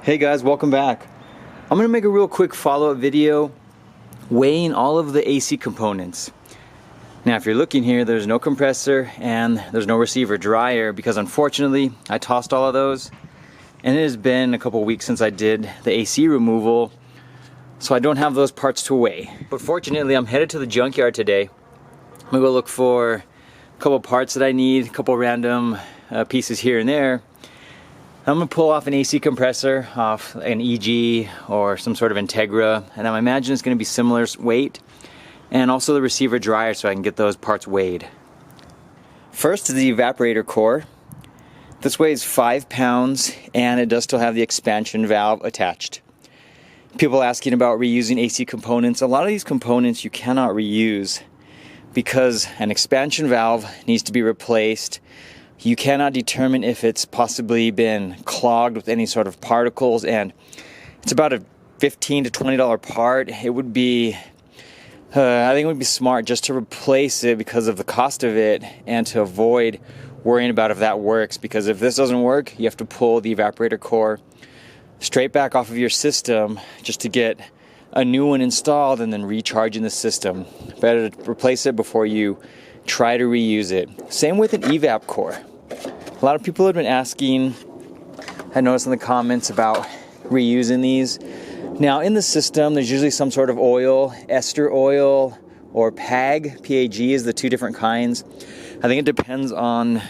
Hey guys, welcome back. I'm going to make a real quick follow-up video weighing all of the AC components. Now if you're looking here, there's no compressor and there's no receiver dryer because unfortunately I tossed all of those, and it has been a couple weeks since I did the AC removal, so I don't have those parts to weigh. But fortunately I'm headed to the junkyard today. I'm going to go look for a couple parts that I need, a couple random pieces here and there. I'm going to pull off an AC compressor off an EG or some sort of Integra, and I imagine it's going to be similar weight, and also the receiver dryer so I can get those parts weighed. First is the evaporator core. This weighs 5 pounds and it does still have the expansion valve attached. People asking about reusing AC components. A lot of these components you cannot reuse because an expansion valve needs to be replaced. You cannot determine if it's possibly been clogged with any sort of particles, and it's about a $15 to $20 part. It would be, I think it would be smart just to replace it because of the cost of it and to avoid worrying about if that works, because if this doesn't work, you have to pull the evaporator core straight back off of your system just to get a new one installed and then recharging the system. Better to replace it before you try to reuse it. Same with an evap core. A lot of people have been asking, I noticed in the comments, about reusing these. Now in the system there's usually some sort of oil, ester oil or PAG. PAG is the two different kinds. I think it depends on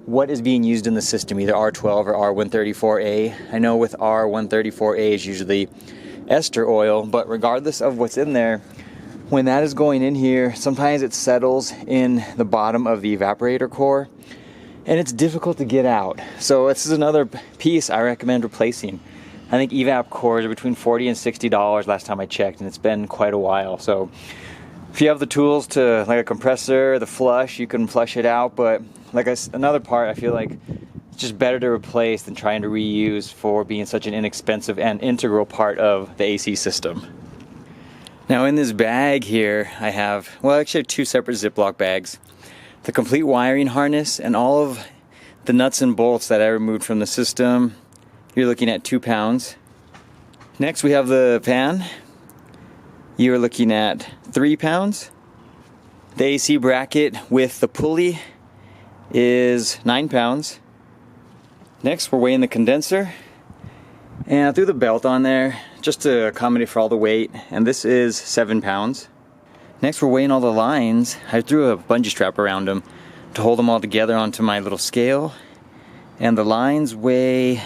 what is being used in the system, either R12 or R134A. I know with R134A is usually ester oil, but regardless of what's in there, when that is going in here, sometimes it settles in the bottom of the evaporator core and it's difficult to get out. So this is another piece I recommend replacing. I think evap cores are between $40 and $60 last time I checked, and it's been quite a while. So if you have the tools to, like a compressor, the flush, you can flush it out, but like another part, I feel like it's just better to replace than trying to reuse for being such an inexpensive and integral part of the AC system. Now in this bag here I have, well actually I have two separate Ziploc bags. The complete wiring harness and all of the nuts and bolts that I removed from the system. You're looking at 2 pounds. Next we have the fan. You're looking at 3 pounds. The AC bracket with the pulley is 9 pounds. Next we're weighing the condenser, and I threw the belt on there just to accommodate for all the weight, and this is 7 pounds. Next we're weighing all the lines. I threw a bungee strap around them to hold them all together onto my little scale, and the lines weigh,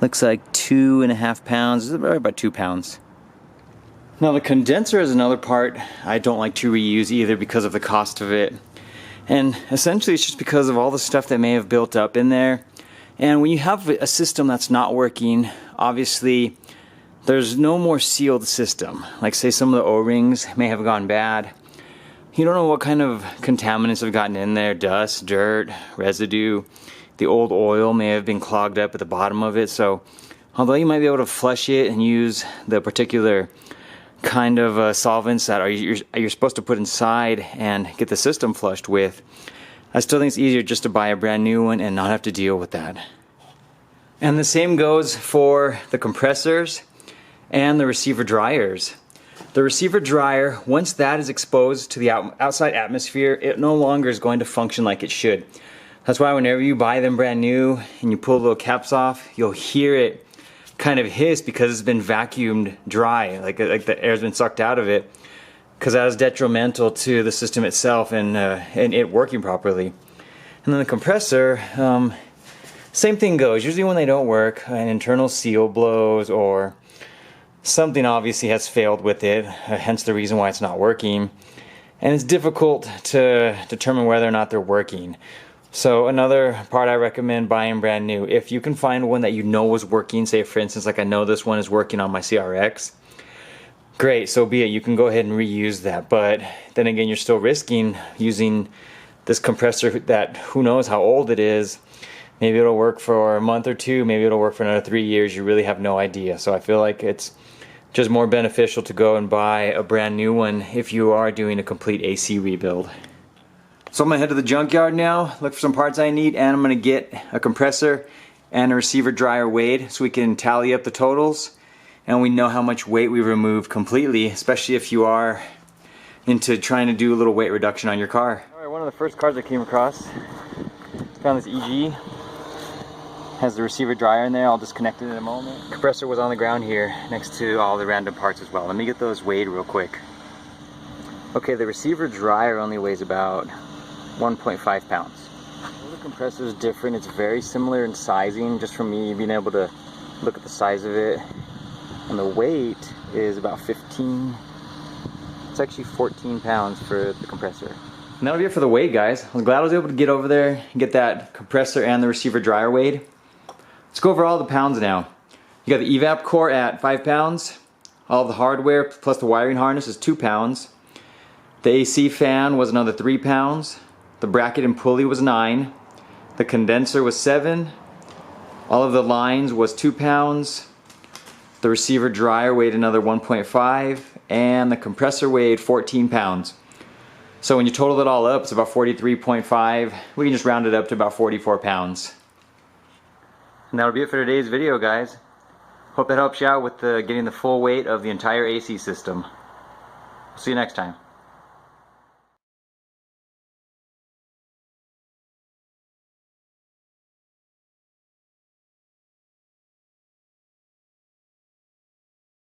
looks like 2.5 pounds, about 2 pounds. Now the condenser is another part I don't like to reuse either because of the cost of it, and essentially it's just because of all the stuff that may have built up in there. And when you have a system that's not working, obviously there's no more sealed system. Like say some of the O-rings may have gone bad. You don't know what kind of contaminants have gotten in there, dust, dirt, residue. The old oil may have been clogged up at the bottom of it. So although you might be able to flush it and use the particular kind of solvents that you're supposed to put inside and get the system flushed with, I still think it's easier just to buy a brand new one and not have to deal with that. And the same goes for the compressors and the receiver dryers. The receiver dryer, once that is exposed to the outside atmosphere, it no longer is going to function like it should. That's why whenever you buy them brand new and you pull the little caps off, you'll hear it kind of hiss because it's been vacuumed dry, like the air's been sucked out of it, because that is detrimental to the system itself and it working properly. And then the compressor, same thing goes. Usually when they don't work, an internal seal blows or something obviously has failed with it, hence the reason why it's not working. And it's difficult to determine whether or not they're working. So another part I recommend buying brand new. If you can find one that you know is working, say for instance, like I know this one is working on my CRX, great, so be it. You can go ahead and reuse that. But then again, you're still risking using this compressor that who knows how old it is. Maybe it'll work for a month or two, maybe it'll work for another 3 years. You really have no idea. So I feel like it's just more beneficial to go and buy a brand new one if you are doing a complete AC rebuild. So I'm gonna head to the junkyard now, look for some parts I need, and I'm gonna get a compressor and a receiver dryer weighed so we can tally up the totals and we know how much weight we removed completely, especially if you are into trying to do a little weight reduction on your car. Alright, one of the first cars I came across, found this EG. Has the receiver dryer in there. I'll disconnect it in a moment. Compressor was on the ground here next to all the random parts as well. Let me get those weighed real quick. Okay, the receiver dryer only weighs about 1.5 pounds. The compressor is different. It's very similar in sizing, just from me being able to look at the size of it. And the weight is about 15. It's actually 14 pounds for the compressor. And that'll be it for the weight, guys. I'm glad I was able to get over there and get that compressor and the receiver dryer weighed. Let's go over all the pounds now. You got the Evaporator Core at 5 pounds. All the hardware plus the wiring harness is 2 pounds. The AC fan was another 3 pounds. The bracket and pulley was 9. The condenser was 7. All of the lines was 2 pounds. The receiver dryer weighed another 1.5. And the compressor weighed 14 pounds. So when you total it all up, it's about 43.5. We can just round it up to about 44 pounds. And that'll be it for today's video, guys. Hope that helps you out with getting the full weight of the entire AC system. See you next time.